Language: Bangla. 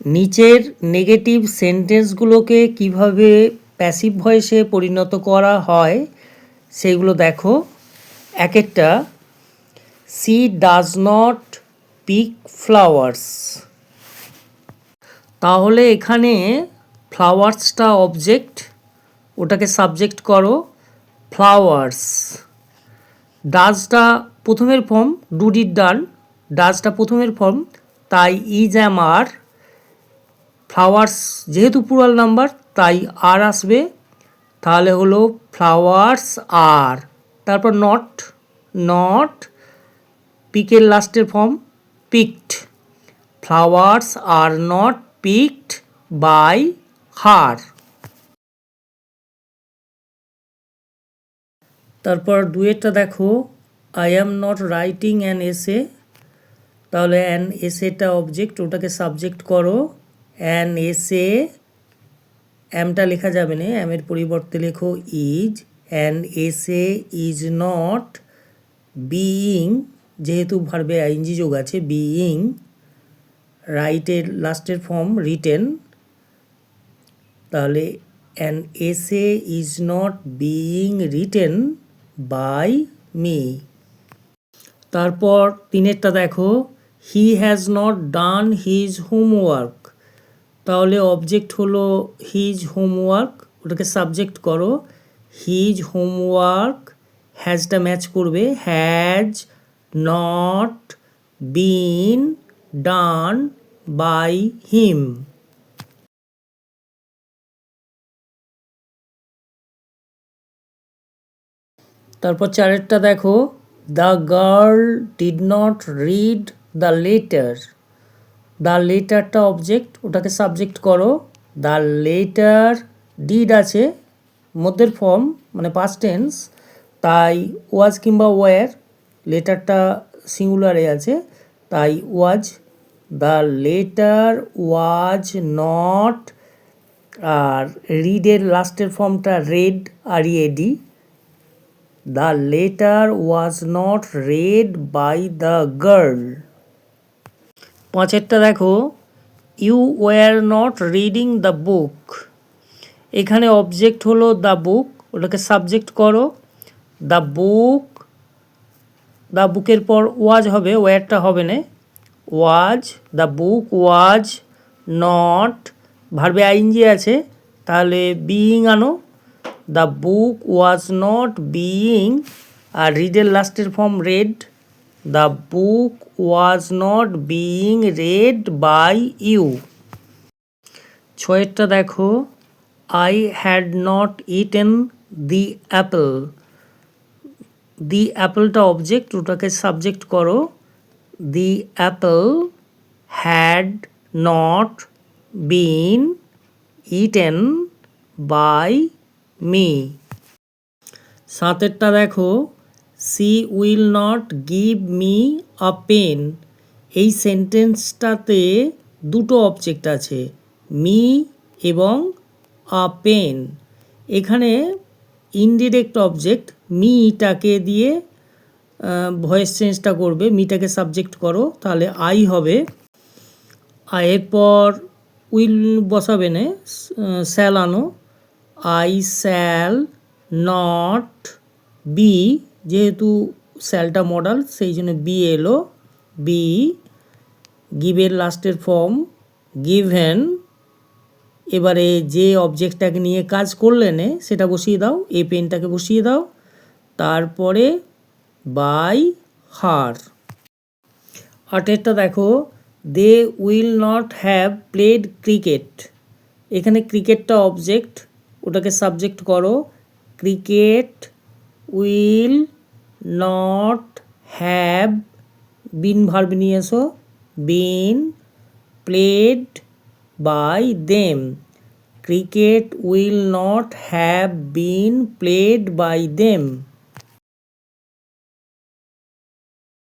নিচের নেগেটিভ সেন্টেন্সগুলোকে কিভাবে প্যাসিভ ভয়েসে পরিণত করা হয় সেইগুলো দেখো। এক একটা, she does not pick flowers. তাহলে এখানে ফ্লাওয়ার্সটা অবজেক্ট, ওটাকে সাবজেক্ট করো ফ্লাওয়ার্স। ডাজটা প্রথমের ফর্ম, ডুডির ডান, ডাজটা প্রথমের ফর্ম, তাই ইজ অ্যাম আর। ফ্লাওয়ার্স যেহেতু প্লুরাল নাম্বার তাই আর আসবে, তাহলে হলো ফ্লাওয়ার্স আর। তারপর নট, নট পিকের লাস্টের form picked. Flowers are not picked by her. তারপর দুয়েরটা দেখো, I am not writing an essay. তাহলে অ্যান এসেটা অবজেক্ট, ওটাকে সাবজেক্ট করো অ্যান এসে। অ্যামটা লেখা যাবে না, অ্যামের পরিবর্তে লেখো is. An essay is not being, যেহেতু ভার্বে আইএনজি যোগ আছে, বিইং। রাইটের লাস্টের ফর্ম রিটেন, তাহলে an essay is not being written by me. তারপর তিনেরটা দেখো, he has not done his homework. তাহলে অবজেক্ট হলো হিজ হোমওয়ার্ক, ওটাকে সাবজেক্ট করো হিজ হোমওয়ার্ক। হ্যাজটা ম্যাচ করবে, has not been done by him. তারপর চারেরটা দেখো, the girl did not read the letter. The লেটারটা অবজেক্ট, ওটাকে সাবজেক্ট করো দ্য লেটার। ডিড আছে মধ্যের ফর্ম মানে পাস্ট টেন্স, তাই ওয়াজ কিংবা ওয়ার, লেটারটা সিঙ্গুলারে আছে তাই was. The letter was not, আর রিডের লাস্টের ফর্মটা রেড, আর ED. The letter was not read by the girl. পাঁচেরটা দেখো, you were not reading the book. এখানে অবজেক্ট হলো দ্য বুক, ওটাকে সাবজেক্ট করো দ্য বুক। দ্য বুকের পর ওয়াজ হবে, ওয়ারটা হবে না, was. The book was not, ভার্বে আইএনজি আছে তাহলে বিইং আনো, the book was not being. আর রিডের লাস্টের form read, the book was not being read by you. ছয়েরটা দেখো, I had not eaten the apple. The অ্যাপেলটা অবজেক্ট, ওটাকে সাবজেক্ট করো the apple had not been eaten by me. সাতেরটা দেখো, she will not give me a pen. এই সেন্টেন্সটাতে দুটো অবজেক্ট আছে, মি এবং আ পেন। এখানে ইনডিরেক্ট অবজেক্ট মিটাকে দিয়ে ভয়েস চেঞ্জটা করবে, মিটাকে সাবজেক্ট করো তাহলে আই হবে। আর এরপর উইল বসাবে না, স্যাল আনো, আই স্যাল নট বি, যেহেতু স্যালটা মডাল সেই জন্য বি এলো, বি। গিভের লাস্টের ফর্ম গিভেন। এবারে যে অবজেক্টটাকে নিয়ে কাজ করলে নে সেটা বসিয়ে দাও, এ পেনটাকে বসিয়ে দাও, তারপরে বাই হার। আটেরটা দেখো, they will not have played cricket. এখানে ক্রিকেটটা অবজেক্ট, ওটাকে সাবজেক্ট করো cricket will not have, been verb নিয়ে এসো, been played by them. Cricket will not have been played by them.